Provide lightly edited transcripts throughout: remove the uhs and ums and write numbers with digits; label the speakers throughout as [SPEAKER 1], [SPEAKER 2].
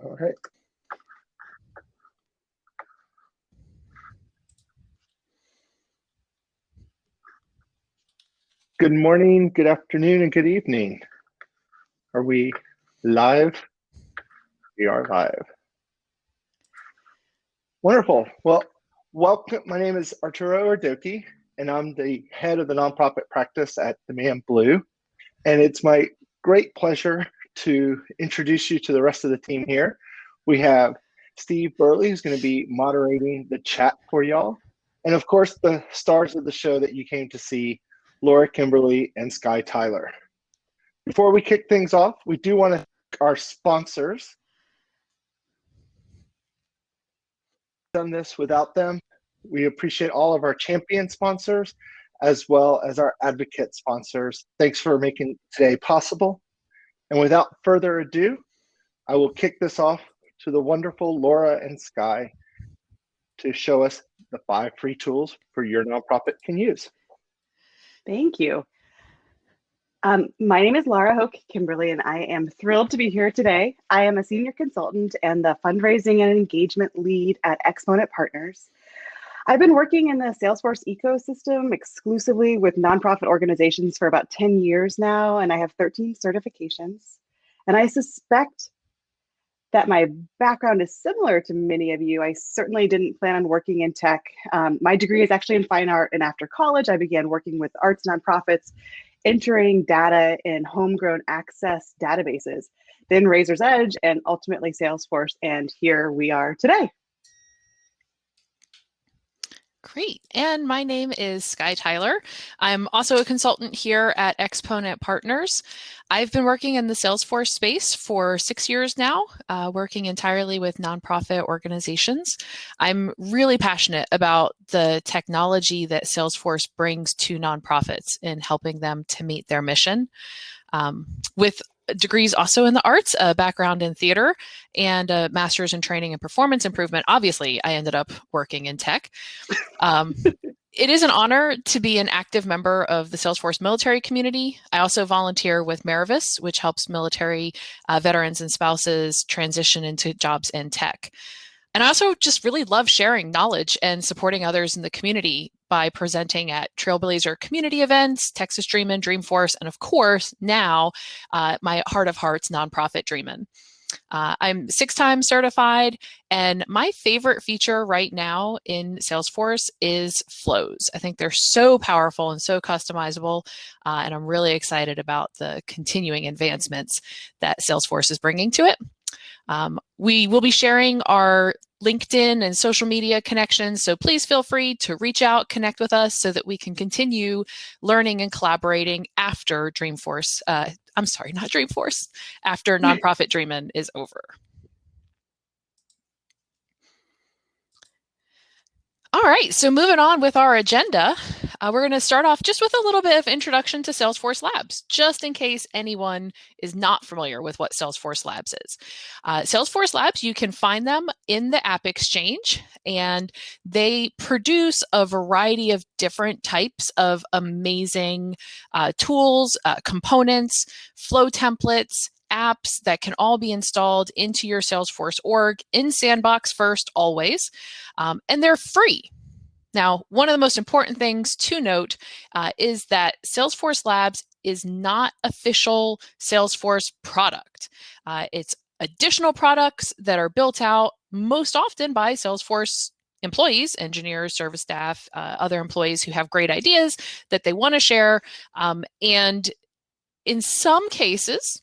[SPEAKER 1] All right. Good morning, good afternoon, and good evening. Are we live? We are live. Wonderful. Well, welcome. My name is Arturo Ardoki, and I'm the head of the nonprofit practice at The Man Blue. And it's my great pleasure to introduce you to the rest of the team here. We have Steve Burley, who's going to be moderating the chat for y'all. And of course, the stars of the show that you came to see, Laura Kimberly and Sky Tyler. Before we kick things off, we do want to thank our sponsors. Done this without them. We appreciate all of our champion sponsors as well as our advocate sponsors. Thanks for making today possible. And without further ado, I will kick this off to the wonderful Laura and Sky to show us the 5 free tools for your nonprofit can use.
[SPEAKER 2] Thank you. My name is Laura Hoke Kimberly, and I am thrilled to be here today. I am a senior consultant and the fundraising and engagement lead at Exponent Partners. I've been working in the Salesforce ecosystem exclusively with nonprofit organizations for about 10 years now, and I have 13 certifications. And I suspect that my background is similar to many of you. I certainly didn't plan on working in tech. My degree is actually in fine art, and after college, I began working with arts nonprofits, entering data in homegrown access databases, then Razor's Edge, and ultimately Salesforce, and here we are today.
[SPEAKER 3] Great. And my name is Sky Tyler. I'm also a consultant here at Exponent Partners. I've been working in the Salesforce space for 6 years now, working entirely with nonprofit organizations. I'm really passionate about the technology that Salesforce brings to nonprofits in helping them to meet their mission. With degrees also in the arts, a background in theater, and a master's in training and performance improvement. Obviously, I ended up working in tech. It is an honor to be an active member of the Salesforce military community. I also volunteer with Merivis, which helps military veterans and spouses transition into jobs in tech. And I also just really love sharing knowledge and supporting others in the community by presenting at Trailblazer community events, Texas Dreamin, Dreamforce, and of course, now my Heart of Hearts nonprofit Dreamin. I'm 6-time certified, and my favorite feature right now in Salesforce is flows. I think they're so powerful and so customizable, and I'm really excited about the continuing advancements that Salesforce is bringing to it. We will be sharing our LinkedIn and social media connections, so please feel free to reach out, connect with us so that we can continue learning and collaborating after Dreamforce. I'm sorry, not Dreamforce, after Nonprofit Dreamin is over. All right, so moving on with our agenda, we're going to start off just with a little bit of introduction to Salesforce Labs, just in case anyone is not familiar with what Salesforce Labs is. Salesforce Labs, you can find them in the App Exchange, and they produce a variety of different types of amazing tools, components, flow templates, apps that can all be installed into your Salesforce org in Sandbox first, always, and they're free. Now, one of the most important things to note is that Salesforce Labs is not official Salesforce product. It's additional products that are built out most often by Salesforce employees, engineers, service staff, other employees who have great ideas that they want to share. And in some cases,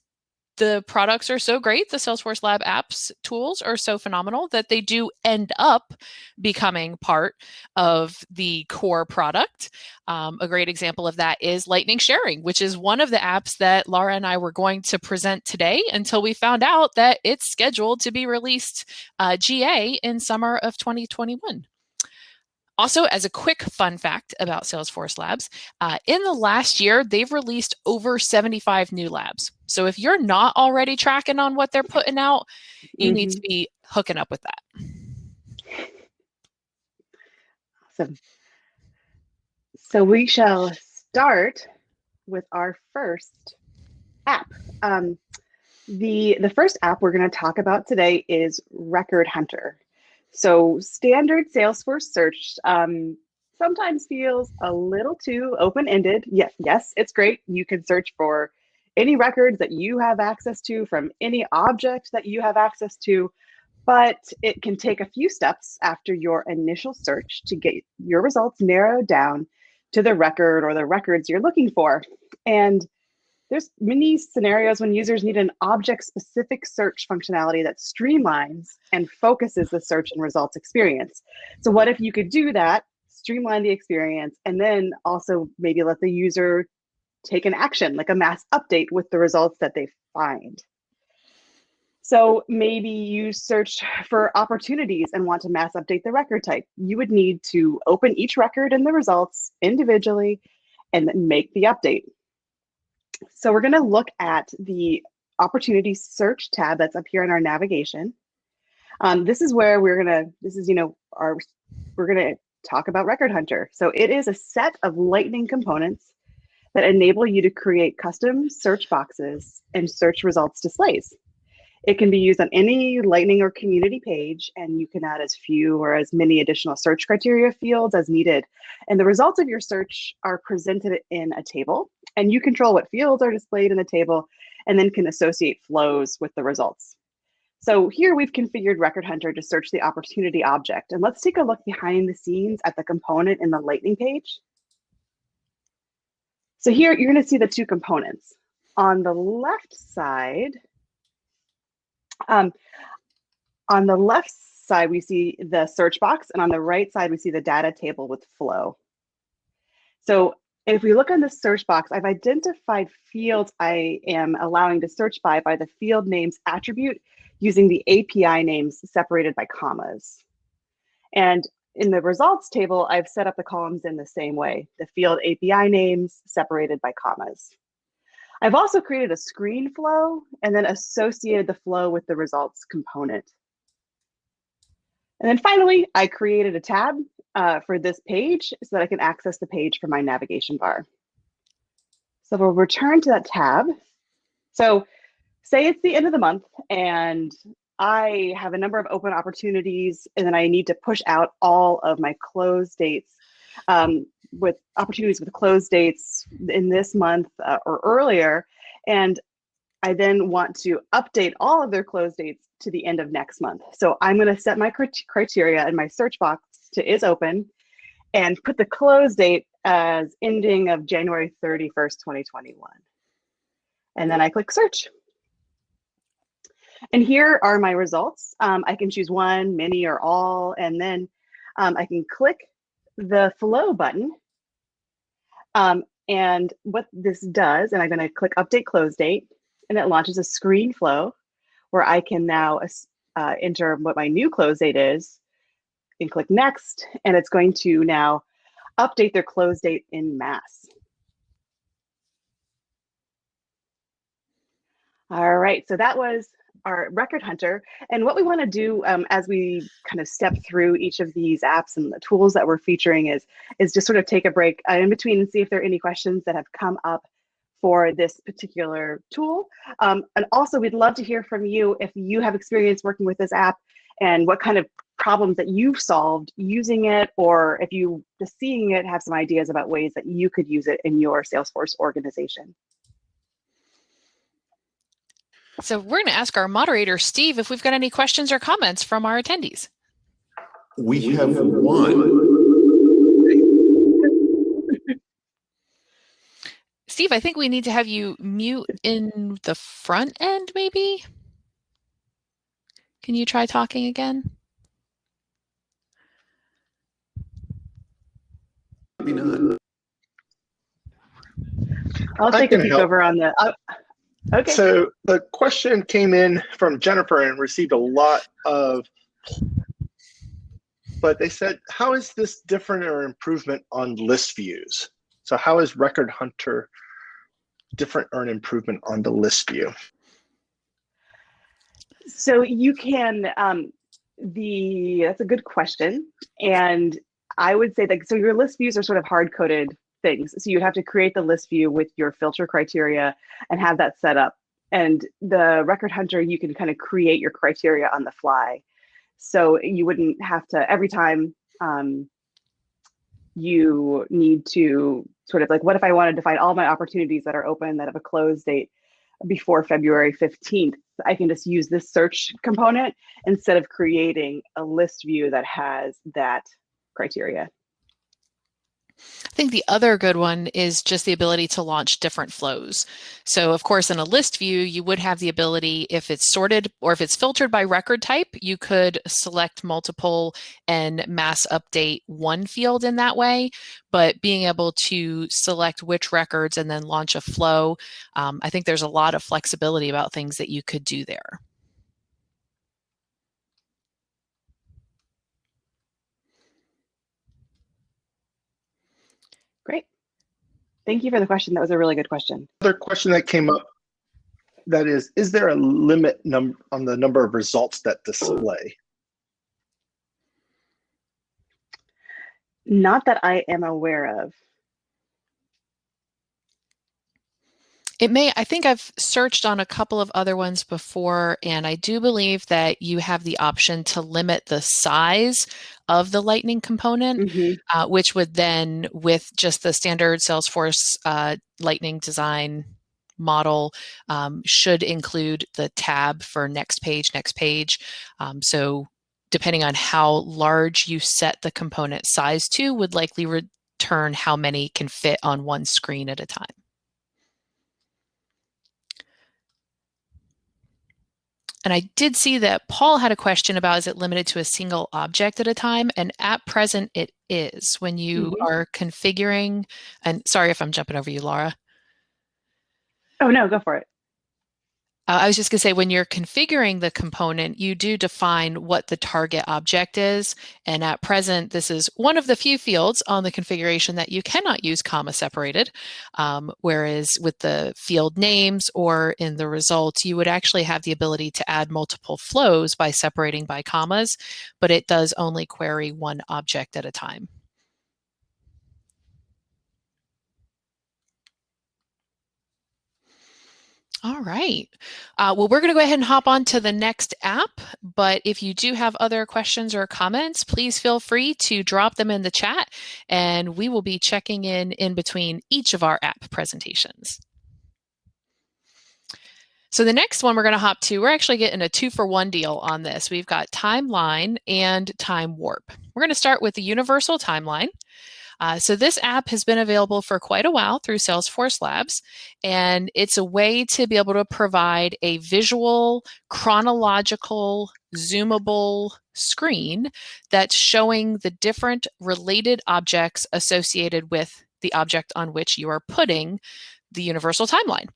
[SPEAKER 3] the products are so great, the Salesforce Lab apps tools are so phenomenal that they do end up becoming part of the core product. A great example of that is Lightning Sharing, which is one of the apps that Laura and I were going to present today until we found out that it's scheduled to be released GA in summer of 2021. Also, as a quick fun fact about Salesforce Labs, in the last year, they've released over 75 new labs. So if you're not already tracking on what they're putting out, you need to be hooking up with that.
[SPEAKER 2] Awesome. So we shall start with our first app. The first app we're going to talk about today is Record Hunter. So standard Salesforce search sometimes feels a little too open-ended. Yes, it's great. You can search for any records that you have access to from any object that you have access to, but it can take a few steps after your initial search to get your results narrowed down to the record or the records you're looking for. And there's many scenarios when users need an object-specific search functionality that streamlines and focuses the search and results experience. So what if you could do that, streamline the experience, and then also maybe let the user take an action, like a mass update with the results that they find? So maybe you search for opportunities and want to mass update the record type. You would need to open each record and the results individually and then make the update. So we're going to look at the opportunity search tab that's up here in our navigation. This is where we're going to talk about Record Hunter. So it is a set of Lightning components that enable you to create custom search boxes and search results displays. It can be used on any Lightning or community page, and you can add as few or as many additional search criteria fields as needed. And the results of your search are presented in a table, and you control what fields are displayed in the table and then can associate flows with the results. So here we've configured Record Hunter to search the opportunity object. And let's take a look behind the scenes at the component in the Lightning page. So here you're going to see the two components. On the left side, we see the search box, and on the right side, we see the data table with flow. So if we look on the search box, I've identified fields I am allowing to search by the field names attribute using the API names separated by commas. And in the results table, I've set up the columns in the same way, the field API names separated by commas. I've also created a screen flow and then associated the flow with the results component. And then finally, I created a tab for this page so that I can access the page from my navigation bar. So we'll return to that tab. So say it's the end of the month and I have a number of open opportunities, and then I need to push out all of my close dates with opportunities with close dates in this month or earlier. And I then want to update all of their close dates to the end of next month. So I'm going to set my criteria in my search box to is open and put the close date as ending of January 31st, 2021. And then I click search. And here are my results. I can choose one, many, or all, and then I can click the flow button. And what this does, and I'm going to click update close date, and it launches a screen flow where I can now enter what my new close date is and click next, and it's going to now update their close date in mass. All right, so that was our Record Hunter. And what we want to do as we kind of step through each of these apps and the tools that we're featuring is just sort of take a break in between and see if there are any questions that have come up for this particular tool. And also, we'd love to hear from you if you have experience working with this app and what kind of problems that you've solved using it, or if you just seeing it have some ideas about ways that you could use it in your Salesforce organization.
[SPEAKER 3] So we're going to ask our moderator, Steve, if we've got any questions or comments from our attendees.
[SPEAKER 4] We have one.
[SPEAKER 3] Steve, I think we need to have you mute in the front end, maybe? Can you try talking again?
[SPEAKER 4] Maybe not.
[SPEAKER 2] I'll take a peek over on the... Okay.
[SPEAKER 1] So the question came in from Jennifer and received a lot of, but they said, how is this different or improvement on list views? So how is Record Hunter different or an improvement on the list view?
[SPEAKER 2] So you can, that's a good question. And I would say that, so your list views are sort of hard-coded things. So you'd have to create the list view with your filter criteria and have that set up And the record hunter, you can kind of create your criteria on the fly. So you wouldn't have to, every time you need to sort of like, what if I wanted to find all my opportunities that are open that have a close date before February 15th? I can just use this search component instead of creating a list view that has that criteria.
[SPEAKER 3] I think the other good one is just the ability to launch different flows. So of course, in a list view, you would have the ability, if it's sorted or if it's filtered by record type, you could select multiple and mass update one field in that way. But being able to select which records and then launch a flow, I think there's a lot of flexibility about things that you could do there.
[SPEAKER 2] Great. Thank you for the question. That was a really good question.
[SPEAKER 1] Another question that came up, that is there a limit on the number of results that display?
[SPEAKER 2] Not that I am aware of.
[SPEAKER 3] It may, I think I've searched on a couple of other ones before, and I do believe that you have the option to limit the size of the Lightning component, which would then, with just the standard Salesforce Lightning design model, should include the tab for next page. So depending on how large you set the component size to, would likely return how many can fit on one screen at a time. And I did see that Paul had a question about, is it limited to a single object at a time? And at present, it is. When you are configuring, and sorry if I'm jumping over you, Laura.
[SPEAKER 2] Oh, no, go for it.
[SPEAKER 3] I was just going to say, when you're configuring the component, you do define what the target object is. And at present, this is one of the few fields on the configuration that you cannot use comma separated. Whereas with the field names or in the results, you would actually have the ability to add multiple flows by separating by commas, but it does only query one object at a time. All right. Well, we're going to go ahead and hop on to the next app. But if you do have other questions or comments, please feel free to drop them in the chat, and we will be checking in between each of our app presentations. So the next one we're going to hop to, we're actually getting a 2-for-1 deal on this. We've got timeline and time warp. We're going to start with the universal timeline. So this app has been available for quite a while through Salesforce Labs, and it's a way to be able to provide a visual, chronological, zoomable screen that's showing the different related objects associated with the object on which you are putting the universal timeline.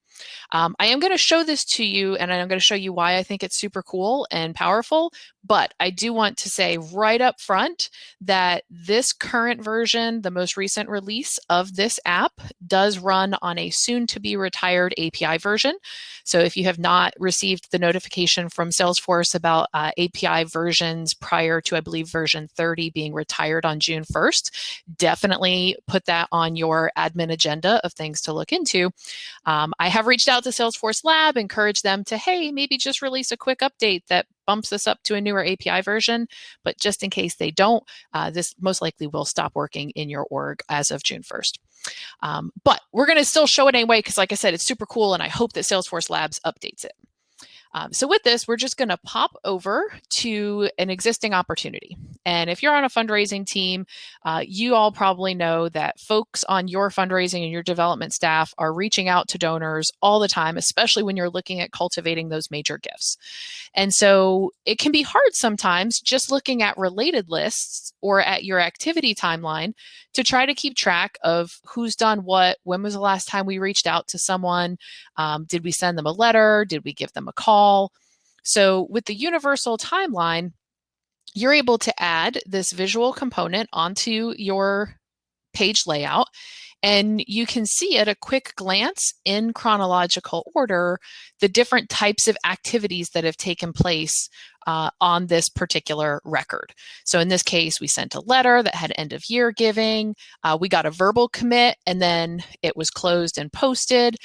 [SPEAKER 3] I am going to show this to you, and I'm going to show you why I think it's super cool and powerful, but I do want to say right up front that this current version, the most recent release of this app, does run on a soon-to-be retired API version. So if you have not received the notification from Salesforce about API versions prior to, I believe, version 30 being retired on June 1st, definitely put that on your admin agenda of things to look into. I have reached out to Salesforce Lab, encouraged them to, hey, maybe just release a quick update that bumps us up to a newer API version. But just in case they don't, this most likely will stop working in your org as of June 1st. But we're going to still show it anyway, because like I said, it's super cool, and I hope that Salesforce Labs updates it. So with this, we're just going to pop over to an existing opportunity. And if you're on a fundraising team, you all probably know that folks on your fundraising and your development staff are reaching out to donors all the time, especially when you're looking at cultivating those major gifts. And so it can be hard sometimes just looking at related lists or at your activity timeline to try to keep track of who's done what, when was the last time we reached out to someone, did we send them a letter, did we give them a call? So with the universal timeline, you're able to add this visual component onto your page layout, and you can see at a quick glance in chronological order the different types of activities that have taken place on this particular record. So in this case, we sent a letter that had end of year giving. We got a verbal commit, and then it was closed and posted.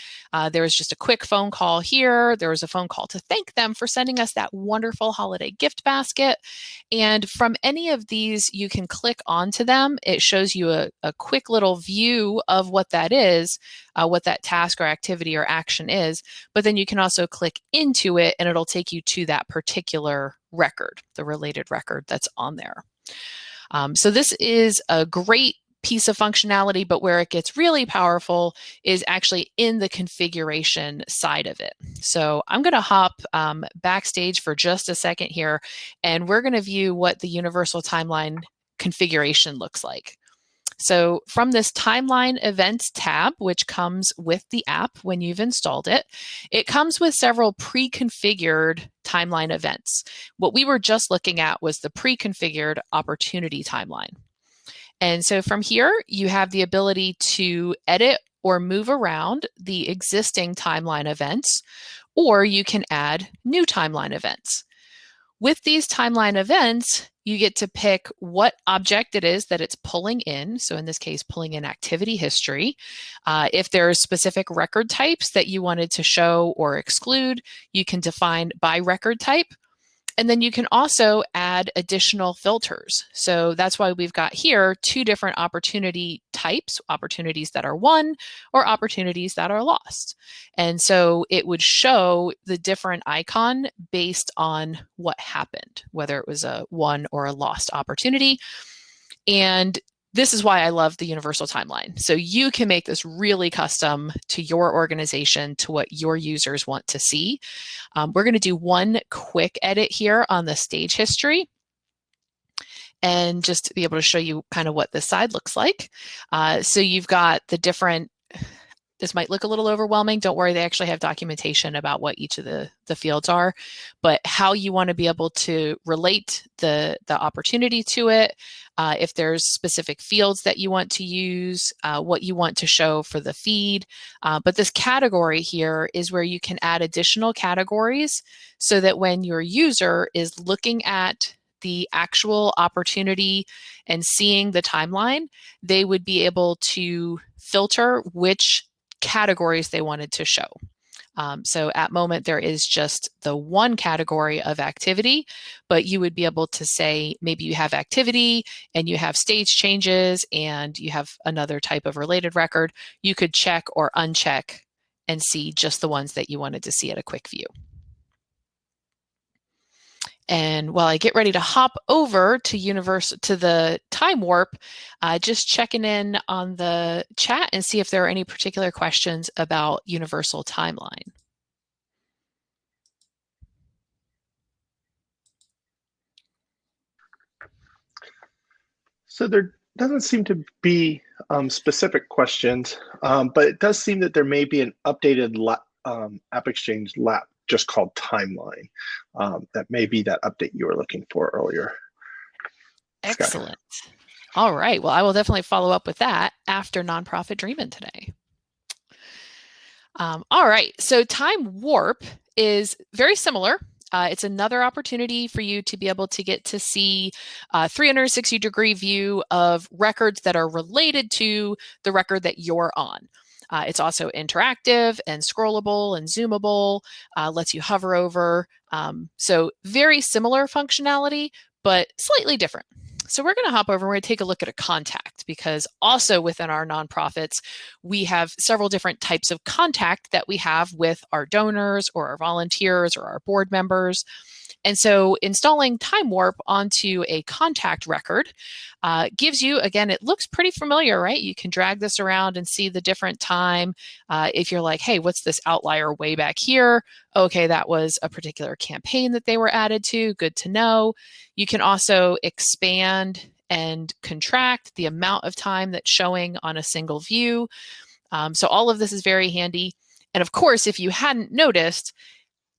[SPEAKER 3] There was just a quick phone call here. There was a phone call to thank them for sending us that wonderful holiday gift basket. And from any of these, you can click onto them. It shows you a quick little view of what that is, what that task or activity or action is. But then you can also click into it, and it'll take you to that particular record, the related record that's on there. So this is a great piece of functionality, but where it gets really powerful is actually in the configuration side of it. So I'm going to hop backstage for just a second here, and we're going to view what the universal timeline configuration looks like. So from this timeline events tab, which comes with the app when you've installed it, it comes with several pre-configured timeline events. What we were just looking at was the pre-configured opportunity timeline. And so from here, you have the ability to edit or move around the existing timeline events, or you can add new timeline events. With these timeline events, you get to pick what object it is that it's pulling in. So in this case, pulling in activity history. If there's specific record types that you wanted to show or exclude, you can define by record type. And then you can also add additional filters. So that's why we've got here two different opportunity types, opportunities that are won or opportunities that are lost. And so it would show the different icon based on what happened, whether it was a won or a lost opportunity. And this is why I love the universal timeline. So you can make this really custom to your organization, to what your users want to see. We're going to do one quick edit here on the stage history, and just to be able to show you kind of what this side looks like. So you've got the different, this might look a little overwhelming. Don't worry, they actually have documentation about what each of the fields are, but how you want to be able to relate the opportunity to it, if there's specific fields that you want to use, what you want to show for the feed. But this category here is where you can add additional categories so that when your user is looking at the actual opportunity and seeing the timeline, they would be able to filter which categories they wanted to show. So at moment, there is just the one category of activity, but you would be able to say, maybe you have activity and you have stage changes and you have another type of related record. You could check or uncheck and see just the ones that you wanted to see at a quick view. And while I get ready to hop over to the time warp, just checking in on the chat and see if there are any particular questions about universal timeline.
[SPEAKER 1] So there doesn't seem to be specific questions, but it does seem that there may be an updated AppExchange lab just called Timeline. That may be that update you were looking for earlier.
[SPEAKER 3] Excellent. All right. Well, I will definitely follow up with that after Nonprofit Dreamin today. All right. So Time Warp is very similar. It's another opportunity for you to be able to get to see a 360-degree view of records that are related to the record that you're on. It's also interactive and scrollable and zoomable, lets you hover over. So very similar functionality, but slightly different. So we're going to hop over and we're going to take a look at a contact, because also within our nonprofits, we have several different types of contact that we have with our donors or our volunteers or our board members. And so installing Time Warp onto a contact record gives you, again, it looks pretty familiar, right? You can drag this around and see the different time. If you're like, hey, what's this outlier way back here? Okay, that was a particular campaign that they were added to. Good to know. You can also expand and contract the amount of time that's showing on a single view. So all of this is very handy. And of course, if you hadn't noticed,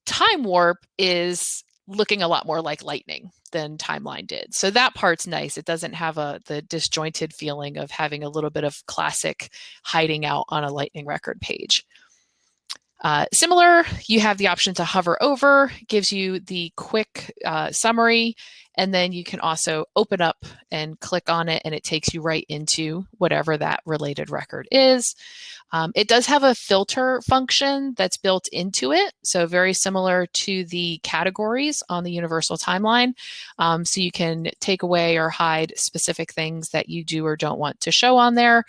[SPEAKER 3] Time Warp is looking a lot more like Lightning than Timeline did. So that part's nice. It doesn't have the disjointed feeling of having a little bit of classic hiding out on a Lightning record page. Similar, you have the option to hover over, gives you the quick summary, and then you can also open up and click on it, and it takes you right into whatever that related record is. It does have a filter function that's built into it, so very similar to the categories on the universal timeline. So you can take away or hide specific things that you do or don't want to show on there.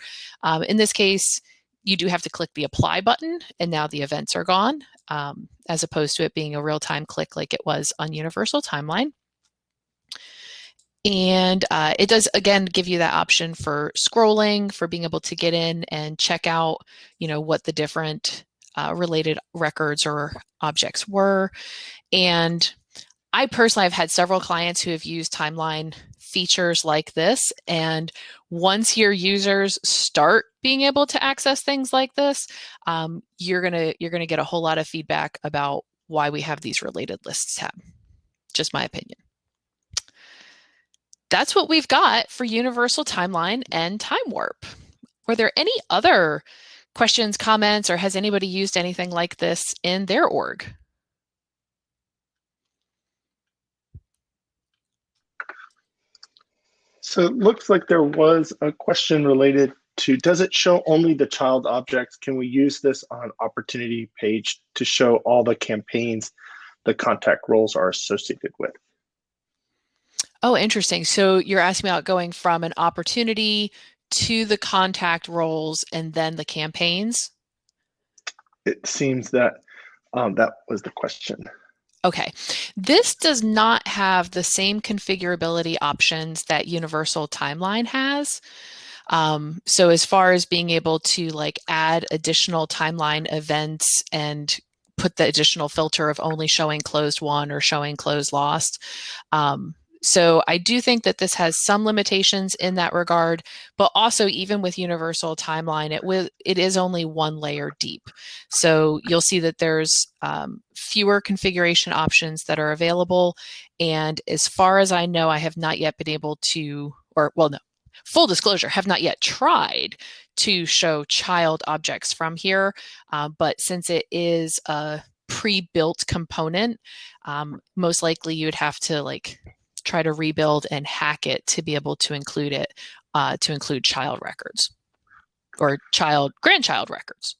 [SPEAKER 3] In this case, you do have to click the apply button, and now the events are gone, as opposed to it being a real-time click like it was on universal timeline. And it does, again, give you that option for scrolling, for being able to get in and check out, what the different related records or objects were. And I personally have had several clients who have used timeline features like this. And once your users start being able to access things like this, you're gonna get a whole lot of feedback about why we have these related lists tab. Just my opinion. That's what we've got for universal timeline and time warp. Were there any other questions, comments, or has anybody used anything like this in their org?
[SPEAKER 1] So it looks like there was a question related to, does it show only the child objects? Can we use this on opportunity page to show all the campaigns the contact roles are associated with?
[SPEAKER 3] Oh, interesting. So you're asking about going from an opportunity to the contact roles and then the campaigns?
[SPEAKER 1] It seems that that was the question.
[SPEAKER 3] Okay, this does not have the same configurability options that Universal Timeline has. So as far as being able to add additional timeline events and put the additional filter of only showing closed won or showing closed lost. So I do think that this has some limitations in that regard, but also even with Universal Timeline, it is only one layer deep. So you'll see that there's fewer configuration options that are available. And as far as I know, I have not yet been able to, full disclosure, have not yet tried to show child objects from here. But since it is a pre-built component, most likely you would have to try to rebuild and hack it to be able to include it, to include child records or grandchild records.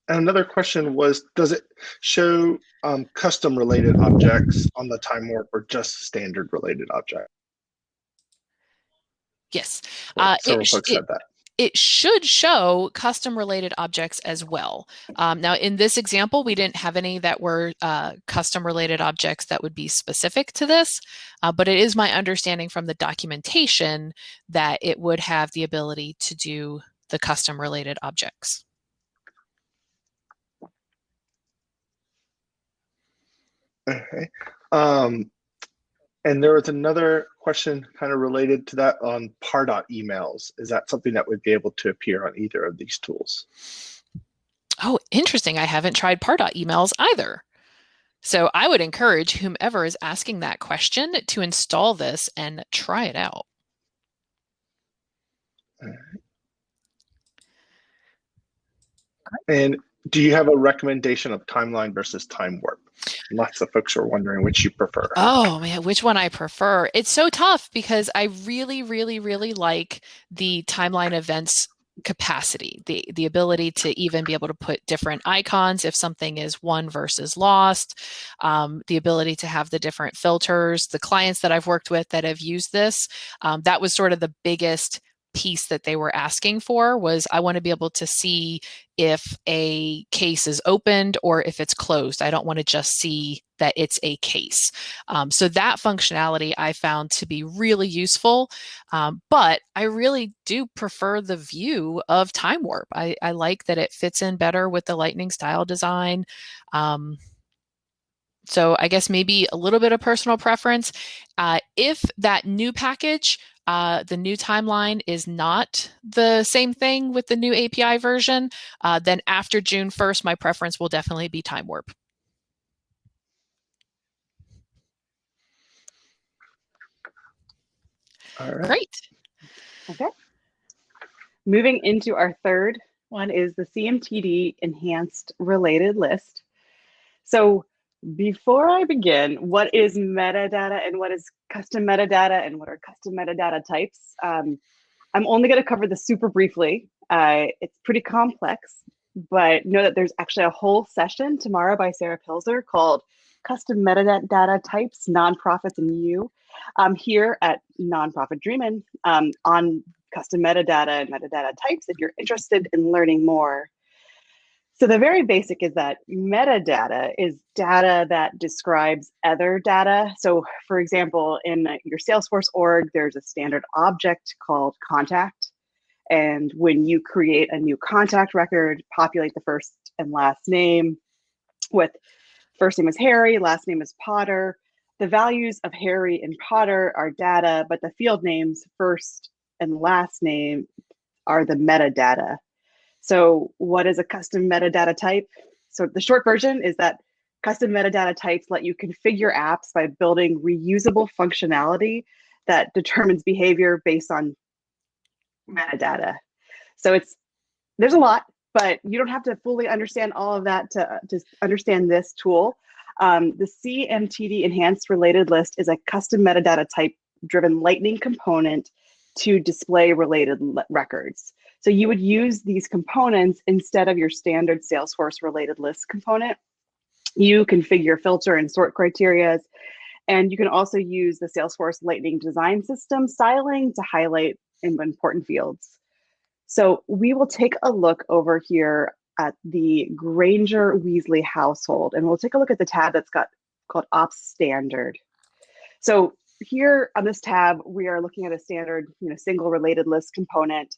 [SPEAKER 1] Another question was, does it show custom related objects on the time warp or just standard related objects?
[SPEAKER 3] Yes.
[SPEAKER 1] Several folks said that.
[SPEAKER 3] It should show custom related objects as well. Now, in this example, we didn't have any that were custom related objects that would be specific to this, but it is my understanding from the documentation that it would have the ability to do the custom related objects.
[SPEAKER 1] Okay. And there was another question kind of related to that on Pardot emails. Is that something that would be able to appear on either of these tools?
[SPEAKER 3] Oh, interesting. I haven't tried Pardot emails either. So I would encourage whomever is asking that question to install this and try it out.
[SPEAKER 1] All right. And do you have a recommendation of timeline versus time warp? Lots of folks are wondering which you prefer.
[SPEAKER 3] Oh man, which one I prefer. It's so tough because I really, really, really like the timeline events capacity, the ability to even be able to put different icons if something is won versus lost, the ability to have the different filters. The clients that I've worked with that have used this, that was sort of the biggest piece that they were asking for was, I want to be able to see if a case is opened or if it's closed. I don't want to just see that it's a case. So that functionality I found to be really useful, but I really do prefer the view of time warp. I like that it fits in better with the lightning style design. So I guess maybe a little bit of personal preference. If that new package, the new timeline is not the same thing with the new API version, then after June 1st, my preference will definitely be time warp.
[SPEAKER 1] All right.
[SPEAKER 3] Great.
[SPEAKER 2] Okay. Moving into our third one is the CMTD Enhanced Related List. So before I begin, what is metadata and what is custom metadata and what are custom metadata types? I'm only going to cover this super briefly. It's pretty complex, but know that there's actually a whole session tomorrow by Sarah Pilzer called Custom Metadata Types, Nonprofits and You, here at Nonprofit Dreamin, on custom metadata and metadata types if you're interested in learning more. So the very basic is that metadata is data that describes other data. So for example, in your Salesforce org, there's a standard object called contact. And when you create a new contact record, populate the first and last name with first name is Harry, last name is Potter. The values of Harry and Potter are data, but the field names first and last name are the metadata. So what is a custom metadata type? So the short version is that custom metadata types let you configure apps by building reusable functionality that determines behavior based on metadata. So there's a lot, but you don't have to fully understand all of that to understand this tool. The CMTD Enhanced Related List is a custom metadata type driven Lightning component to display related records. So you would use these components instead of your standard Salesforce related list component. You configure filter and sort criteria, and you can also use the Salesforce Lightning design system styling to highlight important fields. So we will take a look over here at the Granger Weasley household, and we'll take a look at the tab that's called Ops Standard. So here on this tab, we are looking at a standard, single related list component,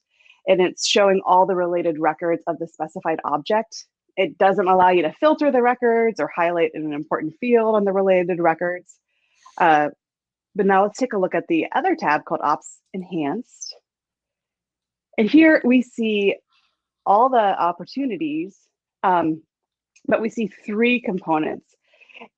[SPEAKER 2] and it's showing all the related records of the specified object. It doesn't allow you to filter the records or highlight an important field on the related records. But now let's take a look at the other tab called Ops Enhanced. And here we see all the opportunities, but we see 3 components.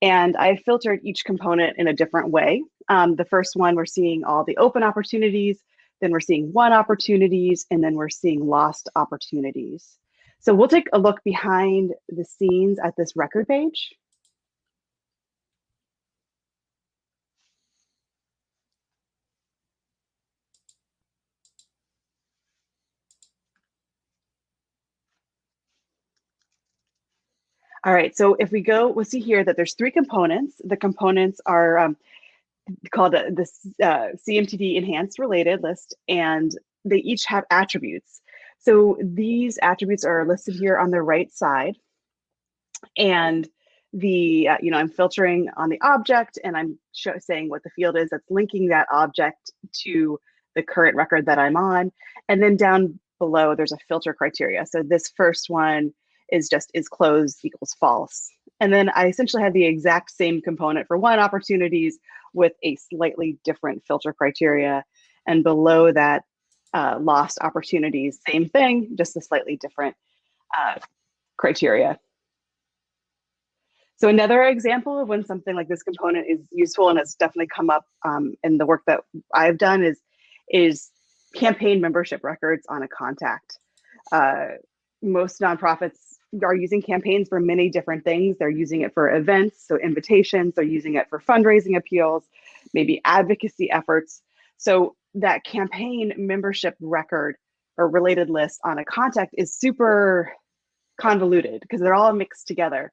[SPEAKER 2] And I filtered each component in a different way. The first one, we're seeing all the open opportunities, then we're seeing won opportunities, and then we're seeing lost opportunities. So we'll take a look behind the scenes at this record page. All right, so if we go, we'll see here that there's 3 components. The components are called the CMTD Enhanced Related List, and they each have attributes. So these attributes are listed here on the right side. And I'm filtering on the object, and I'm saying what the field is that's linking that object to the current record that I'm on. And then down below, there's a filter criteria. So this first one is closed equals false. And then I essentially have the exact same component for won opportunities with a slightly different filter criteria. And below that, lost opportunities, same thing, just a slightly different criteria. So another example of when something like this component is useful, and it's definitely come up in the work that I've done, is campaign membership records on a contact. Most nonprofits are using campaigns for many different things. They're using it for events, so invitations, they're using it for fundraising appeals, maybe advocacy efforts. So that campaign membership record or related list on a contact is super convoluted because they're all mixed together.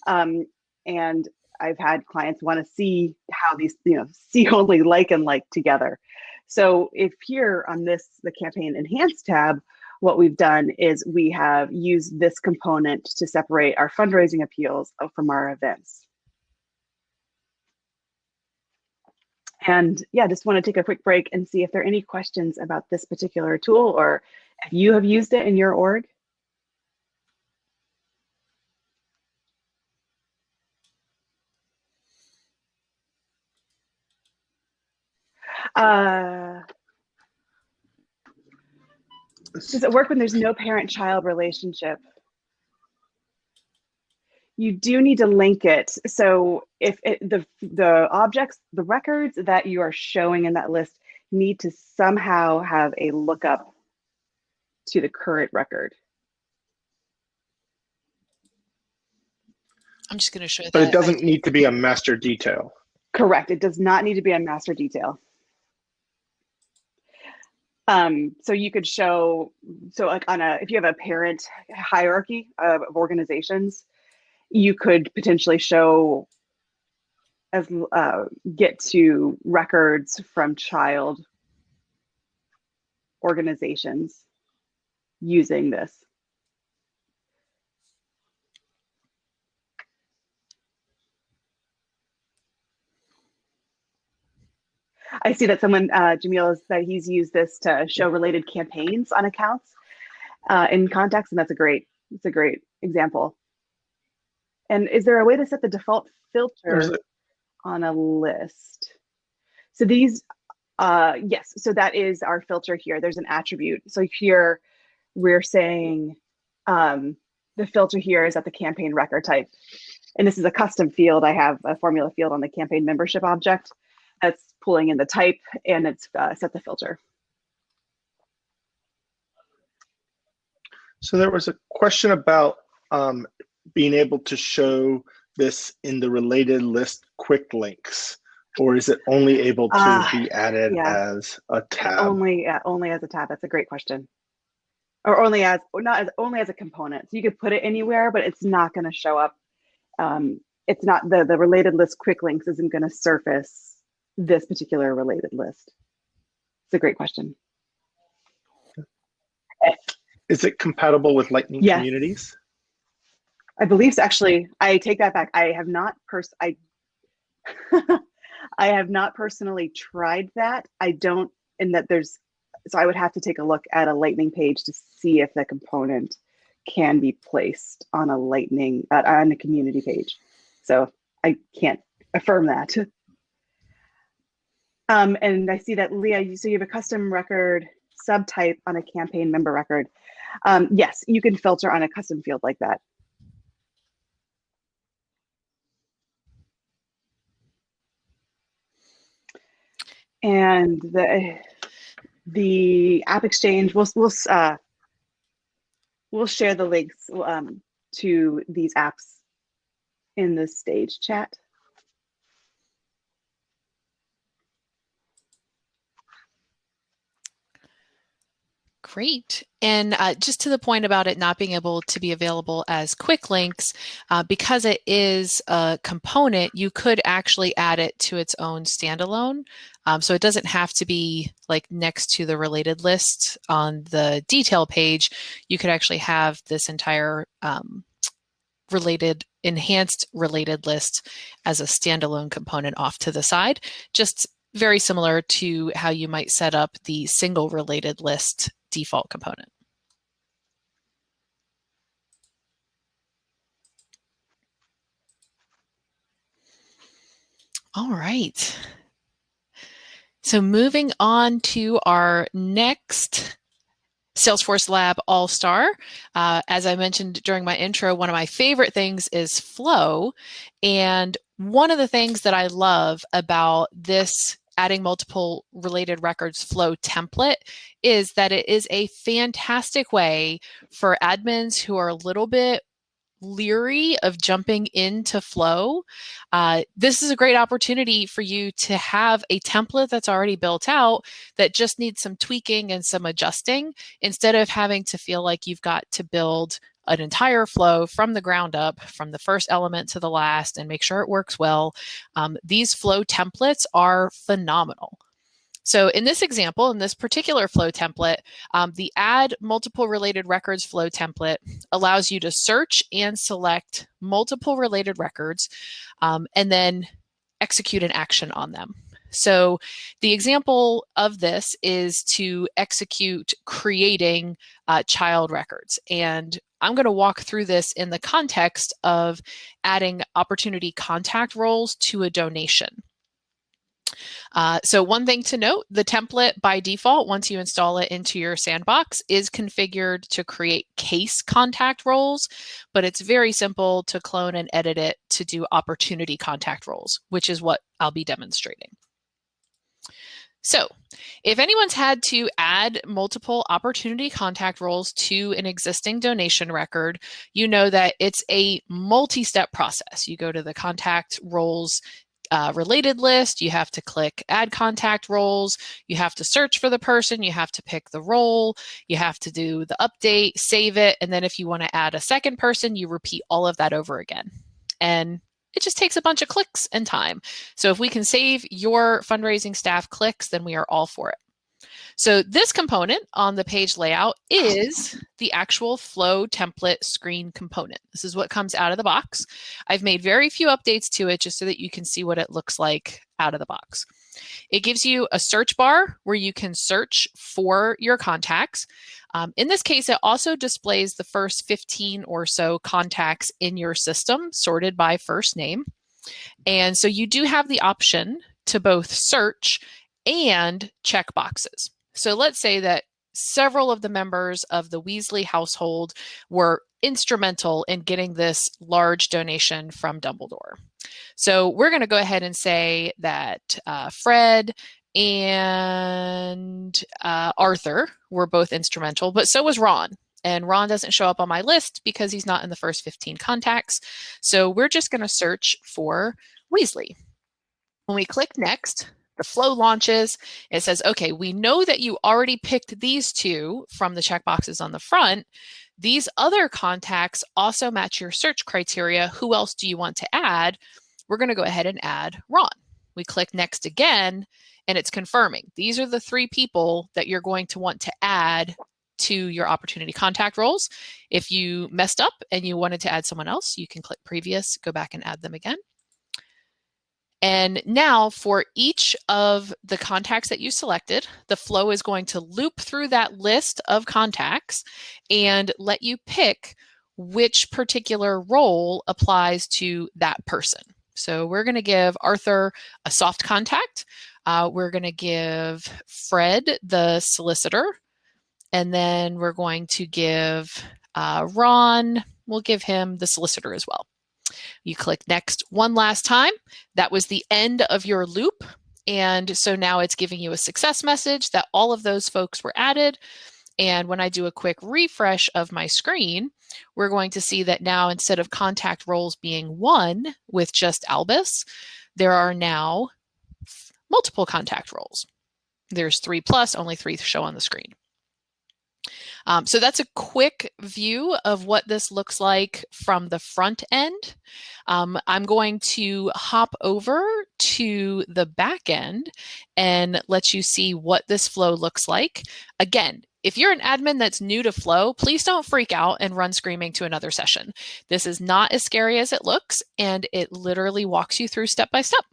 [SPEAKER 2] And I've had clients want to see how these, see only like and like together. So if here on the Campaign Enhanced tab, what we've done is we have used this component to separate our fundraising appeals from our events. And yeah, just want to take a quick break and see if there are any questions about this particular tool or if you have used it in your org. Does it work when there's no parent-child relationship? You do need to link it. So if the objects, the records that you are showing in that list need to somehow have a lookup to the current record.
[SPEAKER 3] I'm just going to show that.
[SPEAKER 1] But it doesn't need to be a master detail.
[SPEAKER 2] Correct. It does not need to be a master detail. So you could show, so like if you have a parent hierarchy of organizations, you could potentially show as get to records from child organizations using this. I see that someone, Jamil, that he's used this to show related campaigns on accounts in context, and it's a great example. And is there a way to set the default filter on a list? So these, yes, so that is our filter here. There's an attribute. So here we're saying the filter here is at the campaign record type. And this is a custom field. I have a formula field on the campaign membership object that's pulling in the type, and it's set the filter.
[SPEAKER 1] So there was a question about being able to show this in the related list quick links, or is it only able to be added as a tab?
[SPEAKER 2] Only as a tab. That's a great question. Or only as a component. So you could put it anywhere, but it's not going to show up. It's not the related list quick links isn't going to surface this particular related list. It's a great question.
[SPEAKER 1] Is it compatible with Lightning communities?
[SPEAKER 2] I believe so. Actually, I take that back. I have not I have not personally tried that. I don't, and that there's, so I would have to take a look at a Lightning page to see if the component can be placed on a Lightning, on a community page. So I can't affirm that. And I see that, Leah, so you have a custom record subtype on a campaign member record. Yes, you can filter on a custom field like that. And the App Exchange, we'll share the links to these apps in the stage chat.
[SPEAKER 3] Great. And just to the point about it not being able to be available as quick links, because it is a component, you could actually add it to its own standalone. So it doesn't have to be like next to the related list on the detail page. You could actually have this entire enhanced related list as a standalone component off to the side, just very similar to how you might set up the single related list default component. All right. So moving on to our next Salesforce Lab All-Star. As I mentioned during my intro, one of my favorite things is flow. And one of the things that I love about this adding multiple related records flow template is that it is a fantastic way for admins who are a little bit leery of jumping into flow. This is a great opportunity for you to have a template that's already built out that just needs some tweaking and some adjusting, instead of having to feel like you've got to build an entire flow from the ground up, from the first element to the last, and make sure it works well. These flow templates are phenomenal. So in this example, in this particular flow template, the add multiple related records flow template allows you to search and select multiple related records and then execute an action on them. So the example of this is to execute creating child records. And I'm going to walk through this in the context of adding opportunity contact roles to a donation. So one thing to note, the template by default, once you install it into your sandbox, is configured to create case contact roles, but it's very simple to clone and edit it to do opportunity contact roles, which is what I'll be demonstrating. So if anyone's had to add multiple opportunity contact roles to an existing donation record, you know that it's a multi-step process. You go to the contact roles related list, you have to click add contact roles, you have to search for the person, you have to pick the role, you have to do the update, save it, and then if you want to add a second person, you repeat all of that over again. And it just takes a bunch of clicks and time. So if we can save your fundraising staff clicks, then we are all for it. So this component on the page layout is the actual flow template screen component. This is what comes out of the box. I've made very few updates to it just so that you can see what it looks like out of the box. It gives you a search bar where you can search for your contacts. In this case, it also displays the first 15 or so contacts in your system sorted by first name. And so you do have the option to both search and check boxes. So let's say that several of the members of the Weasley household were instrumental in getting this large donation from Dumbledore. So we're going to go ahead and say that Fred and Arthur were both instrumental, but so was Ron. And Ron doesn't show up on my list because he's not in the first 15 contacts. So we're just going to search for Weasley. When we click next, the flow launches. It says, okay, we know that you already picked these two from the checkboxes on the front. These other contacts also match your search criteria. Who else do you want to add? We're going to go ahead and add Ron. We click next again, and it's confirming. These are the 3 people that you're going to want to add to your opportunity contact roles. If you messed up and you wanted to add someone else, you can click previous, go back and add them again. And now for each of the contacts that you selected, the flow is going to loop through that list of contacts and let you pick which particular role applies to that person. So we're going to give Arthur a soft contact. We're going to give Fred the solicitor. And then we're going to give Ron, we'll give him the solicitor as well. You click next one last time. That was the end of your loop. And so now it's giving you a success message that all of those folks were added. And when I do a quick refresh of my screen, we're going to see that now instead of contact roles being 1 with just Albus, there are now multiple contact roles. There's 3 plus, only 3 show on the screen. So that's a quick view of what this looks like from the front end. I'm going to hop over to the back end and let you see what this flow looks like. Again, if you're an admin that's new to Flow, please don't freak out and run screaming to another session. This is not as scary as it looks, and it literally walks you through step by step.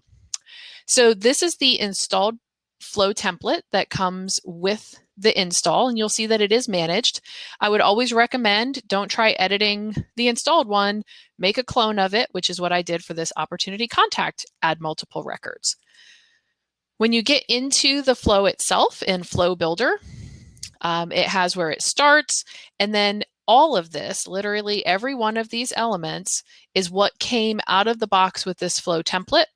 [SPEAKER 3] So this is the installed Flow template that comes with the install, and you'll see that it is managed. I would always recommend don't try editing the installed one, make a clone of it, which is what I did for this opportunity contact, add multiple records. When you get into the flow itself in Flow Builder, it has where it starts, and then all of this, literally every one of these elements, is what came out of the box with this Flow template.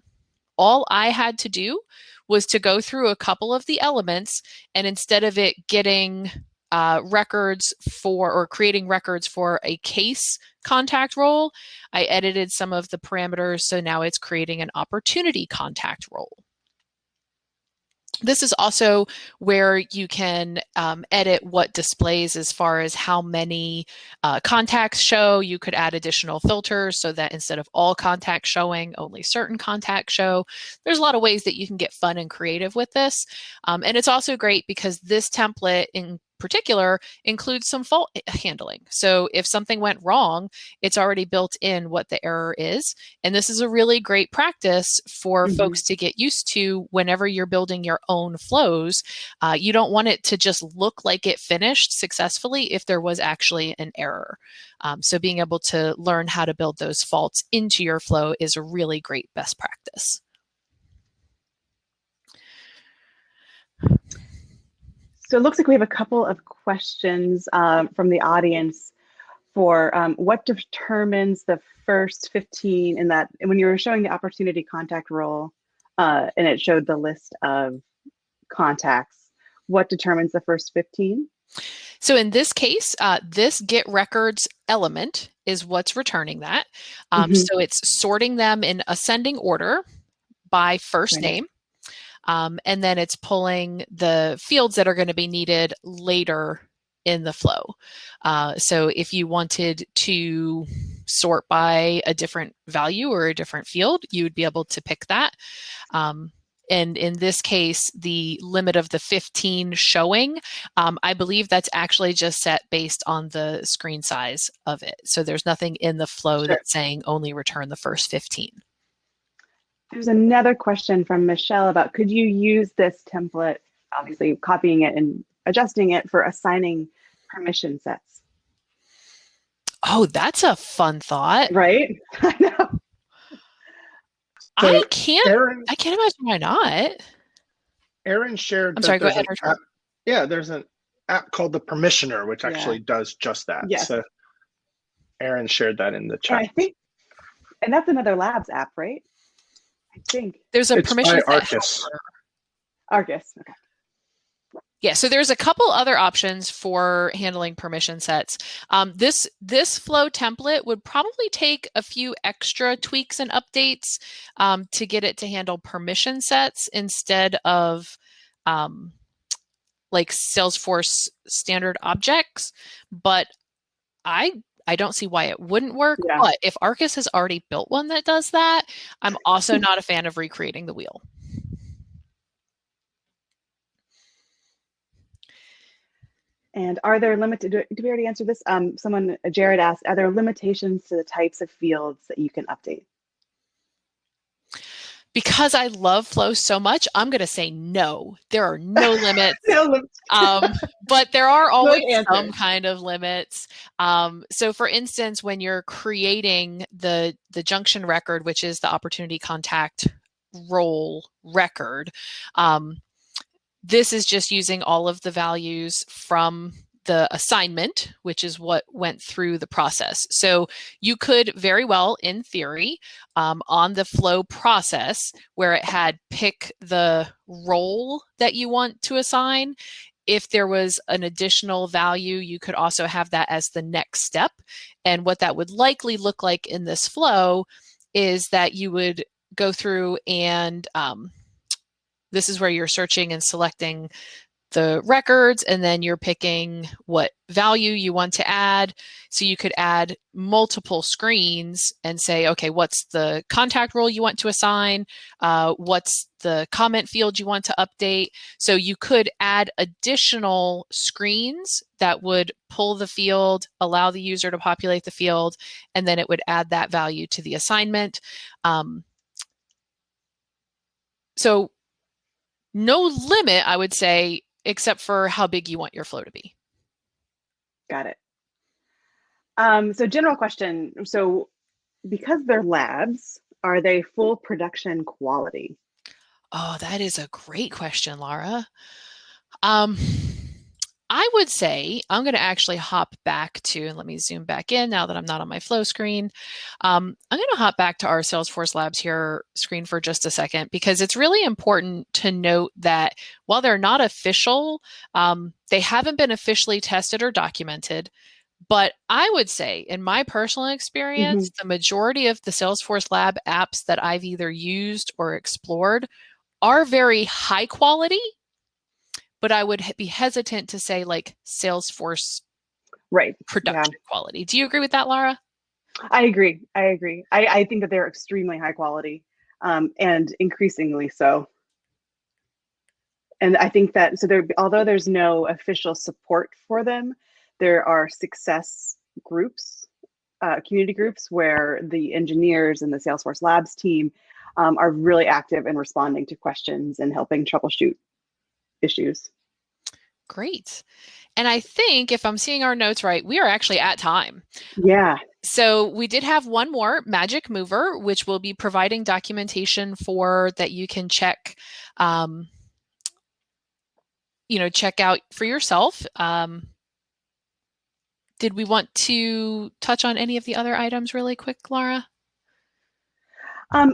[SPEAKER 3] All I had to do was to go through a couple of the elements, and instead of it getting records for or creating records for a case contact role, I edited some of the parameters, so now it's creating an opportunity contact role. This is also where you can edit what displays as far as how many contacts show. You could add additional filters so that instead of all contacts showing, only certain contacts show. There's a lot of ways that you can get fun and creative with this. And it's also great because this template in particular includes some fault handling. So if something went wrong, it's already built in what the error is. And this is a really great practice for folks to get used to whenever you're building your own flows. You don't want it to just look like it finished successfully if there was actually an error. So being able to learn how to build those faults into your flow is a really great best practice.
[SPEAKER 2] So it looks like we have a couple of questions from the audience for what determines the first 15 in that, when you were showing the opportunity contact role and it showed the list of contacts, what determines the first 15?
[SPEAKER 3] So in this case, this get records element is what's returning that. So it's sorting them in ascending order by first name. And then it's pulling the fields that are going to be needed later in the flow. So if you wanted to sort by a different value or a different field, you would be able to pick that. And in this case, the limit of the 15 showing, I believe that's actually just set based on the screen size of it. So there's nothing in the flow that's saying only return the first 15.
[SPEAKER 2] There's another question from Michelle about, could you use this template, obviously copying it and adjusting it for assigning permission sets?
[SPEAKER 3] Oh, that's a fun thought.
[SPEAKER 2] Right? I know.
[SPEAKER 1] So
[SPEAKER 3] I can't imagine why not.
[SPEAKER 1] Aaron shared.
[SPEAKER 3] I'm sorry, go ahead.
[SPEAKER 1] There's an app called the Permissioner, which actually does just that.
[SPEAKER 2] Yes.
[SPEAKER 1] So Aaron shared that in the chat.
[SPEAKER 2] I think, and that's another Labs app, right? I think.
[SPEAKER 3] There's a permission set.
[SPEAKER 1] Arcus.
[SPEAKER 2] Arcus, okay.
[SPEAKER 3] Yeah, so there's a couple other options for handling permission sets. This flow template would probably take a few extra tweaks and updates to get it to handle permission sets instead of like Salesforce standard objects. But I don't see why it wouldn't work. Yeah. But if Arcus has already built one that does that, I'm also not a fan of recreating the wheel.
[SPEAKER 2] And are there limited, do we already answer this? Jared asked, are there limitations to the types of fields that you can update?
[SPEAKER 3] Because I love flow so much, I'm going to say no. There are no limits.
[SPEAKER 2] No limits.
[SPEAKER 3] But there are always some kind of limits. So for instance, when you're creating the junction record, which is the opportunity contact role record, this is just using all of the values from the assignment, which is what went through the process. So you could very well, in theory, on the flow process where it had pick the role that you want to assign, if there was an additional value, you could also have that as the next step. And what that would likely look like in this flow is that you would go through and this is where you're searching and selecting the records, and then you're picking what value you want to add. So you could add multiple screens and say, okay, what's the contact role you want to assign? What's the comment field you want to update? So you could add additional screens that would pull the field, allow the user to populate the field, and then it would add that value to the assignment. So no limit, I would say, except for how big you want your flow to be.
[SPEAKER 2] Got it. So general question. So because they're labs, are they full production quality?
[SPEAKER 3] Oh, that is a great question, Laura. I would say, I'm going to actually hop back to, and let me zoom back in now that I'm not on my flow screen. I'm going to hop back to our Salesforce Labs here screen for just a second, because it's really important to note that while they're not official, they haven't been officially tested or documented. But I would say, in my personal experience, the majority of the Salesforce Lab apps that I've either used or explored are very high quality. But I would be hesitant to say like Salesforce production quality. Do you agree with that, Laura?
[SPEAKER 2] I agree. I think that they're extremely high quality and increasingly so. And I think that, so there, although there's no official support for them, there are success groups, community groups where the engineers and the Salesforce Labs team are really active in responding to questions and helping troubleshoot issues.
[SPEAKER 3] Great. And I think if I'm seeing our notes right, we are actually at time.
[SPEAKER 2] Yeah.
[SPEAKER 3] So we did have one more Magic Mover, which will be providing documentation for that you can check, check out for yourself. Did we want to touch on any of the other items really quick, Laura?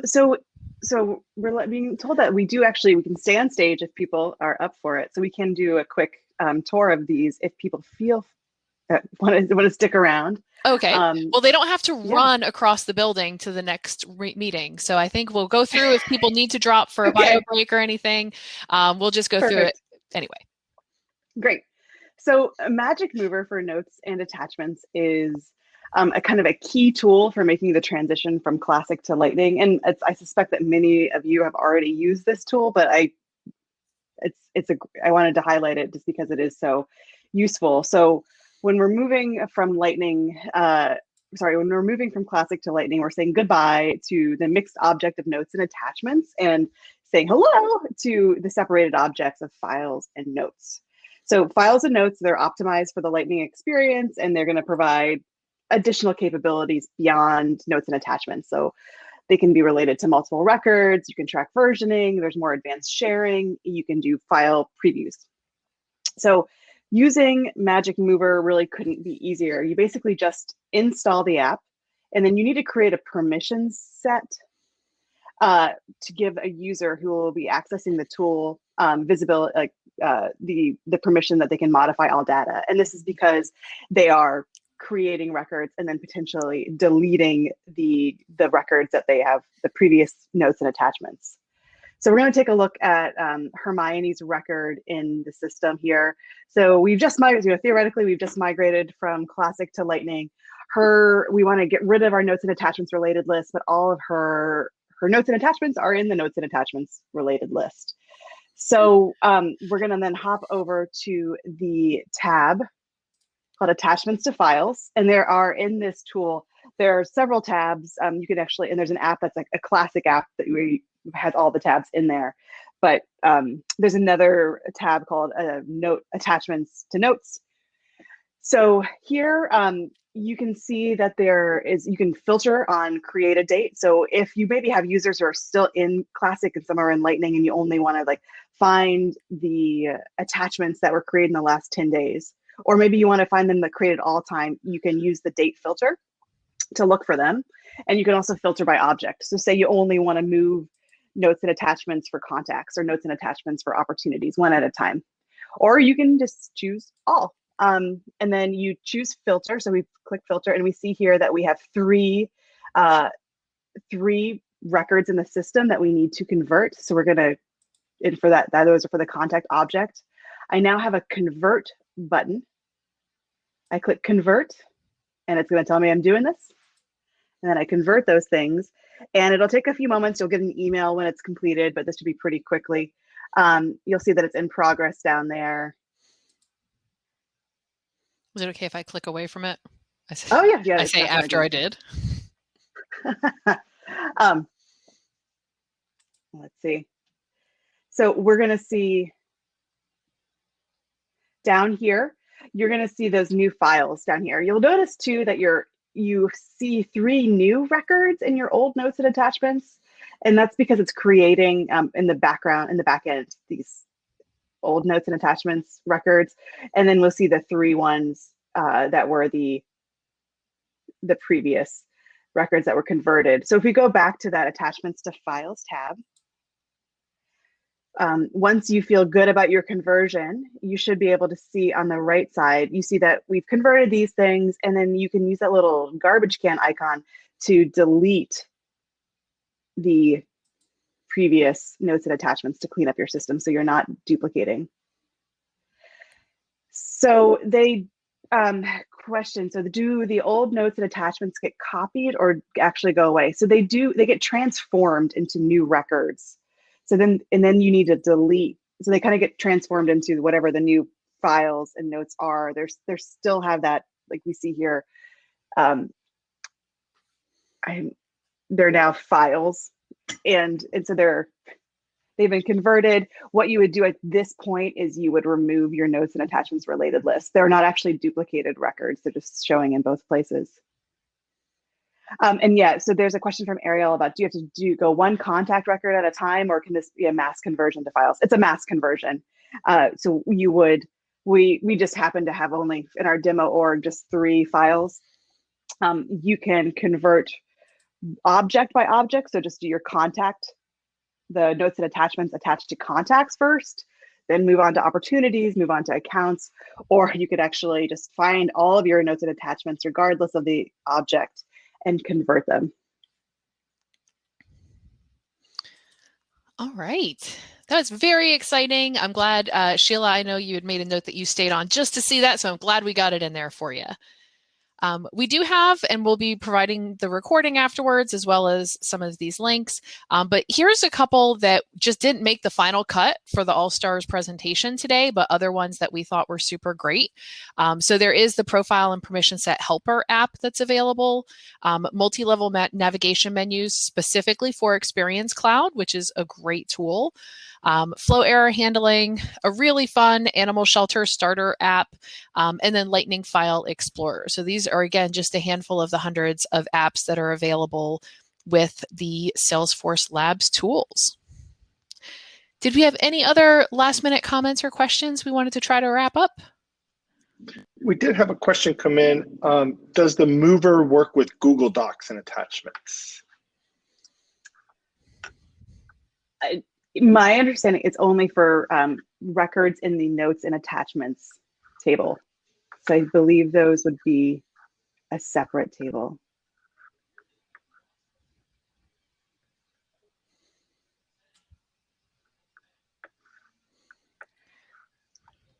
[SPEAKER 2] So so we're being told that we can stay on stage if people are up for it. So we can do a quick tour of these if people feel want to stick around.
[SPEAKER 3] Okay. Well, they don't have to
[SPEAKER 2] yeah.
[SPEAKER 3] run across the building to the next meeting. So I think we'll go through if people need to drop for a
[SPEAKER 2] Okay.
[SPEAKER 3] bio break or anything. We'll just go through it anyway.
[SPEAKER 2] Great. So a magic mover for notes and attachments is a kind of a key tool for making the transition from classic to lightning. And I suspect that many of you have already used this tool, but I wanted to highlight it just because it is so useful. So when we're moving from lightning, when we're moving from classic to lightning, we're saying goodbye to the mixed object of notes and attachments and saying hello to the separated objects of files and notes. So files and notes, they're optimized for the lightning experience, and they're going to provide additional capabilities beyond notes and attachments. So they can be related to multiple records. You can track versioning. There's more advanced sharing. You can do file previews. So using Magic Mover really couldn't be easier. You basically just install the app, and then you need to create a permissions set to give a user who will be accessing the tool visibility, like the permission that they can modify all data. And this is because they are creating records and then potentially deleting the records that they have, the previous notes and attachments. So we're going to take a look at Hermione's record in the system here. So we've just migrated, theoretically, we've just migrated from Classic to Lightning. We want to get rid of our notes and attachments related list, but all of her notes and attachments are in the notes and attachments related list. So we're going to then hop over to the tab called Attachments to Files. And there are, in this tool, there are several tabs. You can actually, and there's an app that's like a classic app that has all the tabs in there. But there's another tab called Note Attachments to Notes. So here you can see that you can filter on create a date. So if you maybe have users who are still in Classic and some are in Lightning, and you only want to like find the attachments that were created in the last 10 days, or maybe you want to find them that created all time, you can use the date filter to look for them. And you can also filter by object. So say you only want to move notes and attachments for contacts or notes and attachments for opportunities one at a time. Or you can just choose all. And then you choose filter. So we click filter and we see here that we have three records in the system that we need to convert. So we're going to, and for that those are for the contact object. I now have a convert button. I click convert and it's going to tell me I'm doing this. And then I convert those things, and it'll take a few moments. You'll get an email when it's completed, but this should be pretty quickly. You'll see that it's in progress down there.
[SPEAKER 3] Is it okay if I click away from it?
[SPEAKER 2] Oh yeah.
[SPEAKER 3] I say after I did.
[SPEAKER 2] Let's see. So we're going to see down here, you're going to see those new files down here. You'll notice too that you see 3 new records in your old notes and attachments. And that's because it's creating in the back end, these old notes and attachments records. And then we'll see the 3 ones that were the previous records that were converted. So if we go back to that attachments to files tab, once you feel good about your conversion, you should be able to see on the right side, you see that we've converted these things, and then you can use that little garbage can icon to delete the previous notes and attachments to clean up your system so you're not duplicating. So question, so do the old notes and attachments get copied or actually go away? So they get transformed into new records. So then you need to delete. So they kind of get transformed into whatever the new files and notes are. They still have that, like we see here. They're now files, and so they've been converted. What you would do at this point is you would remove your notes and attachments related list. They're not actually duplicated records. They're just showing in both places. And yeah, so there's a question from Ariel about, do you have to go one contact record at a time, or can this be a mass conversion to files? It's a mass conversion. So we just happen to have only in our demo org just 3 files. You can convert object by object. So just do your contact the notes and attachments attached to contacts first, then move on to opportunities, move on to accounts, or you could actually just find all of your notes and attachments regardless of the object and convert them.
[SPEAKER 3] All right. That was very exciting. I'm glad, Sheila, I know you had made a note that you stayed on just to see that, so I'm glad we got it in there for you. We do have, and we'll be providing the recording afterwards, as well as some of these links. But here's a couple that just didn't make the final cut for the All-Stars presentation today, but other ones that we thought were super great. So there is the Profile and Permission Set Helper app that's available, multi-level navigation menus specifically for Experience Cloud, which is a great tool. Flow error handling, a really fun animal shelter starter app, and then Lightning File Explorer. So these are, again, just a handful of the hundreds of apps that are available with the Salesforce Labs tools. Did we have any other last minute comments or questions we wanted to try to wrap up?
[SPEAKER 1] We did have a question come in. Does the mover work with Google Docs and attachments?
[SPEAKER 2] My understanding, it's only for records in the notes and attachments table. So I believe those would be a separate table.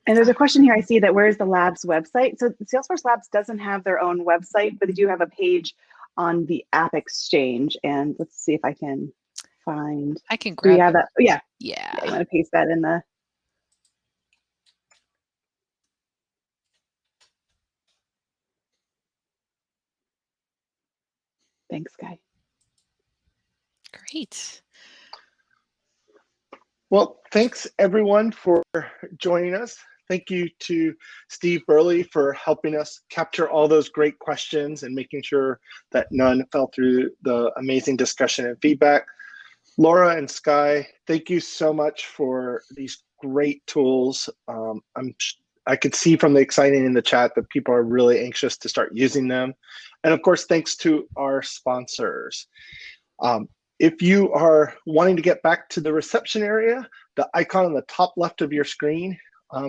[SPEAKER 2] And there's a question here I see that where's the Labs website? So Salesforce Labs doesn't have their own website, but they do have a page on the App Exchange. And let's see if I can find.
[SPEAKER 3] I can
[SPEAKER 2] Do we
[SPEAKER 3] grab
[SPEAKER 2] have that? Oh, yeah.
[SPEAKER 3] Yeah.
[SPEAKER 2] I'm going to paste that in the. Thanks, Guy.
[SPEAKER 3] Great.
[SPEAKER 1] Well, thanks everyone for joining us. Thank you to Steve Burley for helping us capture all those great questions and making sure that none fell through the amazing discussion and feedback. Laura and Sky, thank you so much for these great tools. I could see from the exciting in the chat that people are really anxious to start using them. And of course, thanks to our sponsors. If you are wanting to get back to the reception area, the icon on the top left of your screen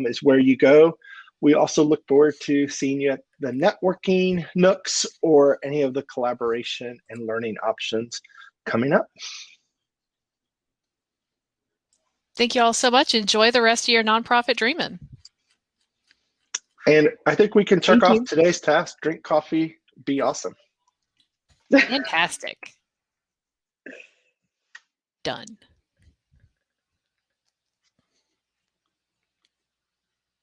[SPEAKER 1] is where you go. We also look forward to seeing you at the networking nooks or any of the collaboration and learning options coming up.
[SPEAKER 3] Thank you all so much. Enjoy the rest of your nonprofit Dreamin'.
[SPEAKER 1] And I think we can check off today's task, drink coffee, be awesome.
[SPEAKER 3] Fantastic. Done.